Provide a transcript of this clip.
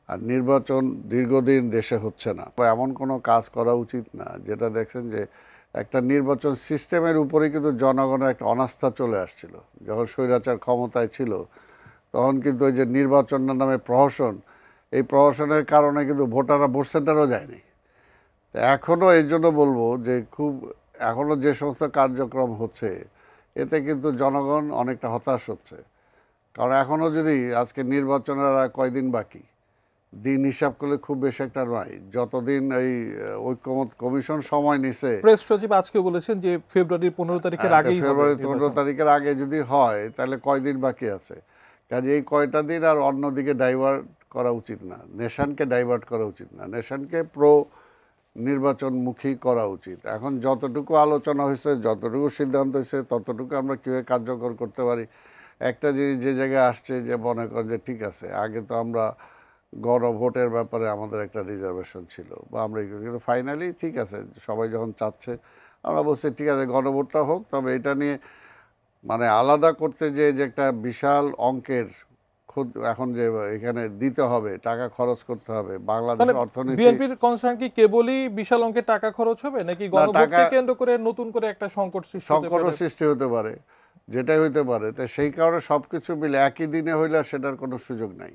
আর নির্বাচন দীর্ঘদিন দেশে হচ্ছে না, এমন কোনো কাজ করা উচিত না যেটা দেখছেন যে একটা নির্বাচন সিস্টেমের উপরে কিন্তু জনগণের একটা অনাস্থা চলে আসছিল। যখন স্বৈরাচার ক্ষমতায় ছিল তখন কিন্তু ওই যে নির্বাচনের নামে প্রহসন, এই প্রহসনের কারণে কিন্তু ভোটাররা ভোট সেন্টারও যায়নি। এখনও এই জন্য বলবো যে খুব এখনও যে সমস্ত কার্যক্রম হচ্ছে এতে কিন্তু জনগণ অনেকটা হতাশ হচ্ছে। কারণ এখনও যদি আজকে নির্বাচনের আর কয়দিন বাকি, দিন হিসাব করলে খুব বেশি একটা নয়। যতদিন এই ঐক্যমত কমিশন সময় নিছে, প্রেস সচিব আজকে বলেছেন যে ফেব্রুয়ারির 15 তারিখের আগেই হবে। ফেব্রুয়ারি 15 তারিখের আগে যদি হয় তাহলে কয়দিন বাকি আছে? কাজে এই কয়টা দিন আর অন্যদিকে ডাইভার্ট করা উচিত না, নেশনকে ডাইভার্ট করা উচিত না, নেশনকে নির্বাচনমুখী করা উচিত। এখন যতটুকু আলোচনা হয়েছে, যতটুকু সিদ্ধান্ত হয়েছে, ততটুকু আমরা কীভাবে কার্যকর করতে পারি। একটা জিনিস যে জায়গায় আসছে যে মনে করেন যে ঠিক আছে, আগে তো আমরা গণভোটের ব্যাপারে আমাদের একটা রিজার্ভেশন ছিল বা আমরা কিন্তু ফাইনালি ঠিক আছে, সবাই যখন চাচ্ছে আমরা বলছি ঠিক আছে গণভোটটা হোক, তবে এটা নিয়ে মানে আলাদা করতে যে একটা বিশাল অঙ্কের খুদ এখন যে এখানে দিতে হবে, টাকা খরচ করতে হবে বাংলাদেশের অর্থনীতি। বিএনপির কনসার্ন কি কেবলই বিশাল অঙ্কের টাকা খরচ হবে, নাকি গণভোটকে কেন্দ্র করে নতুন করে একটা সংকট সৃষ্টি হতে পারে? যেটাই হইতে পারে। তো সেই কারণে সবকিছু মিলে একই দিনে হইলে সেটার কোনো সুযোগ নাই।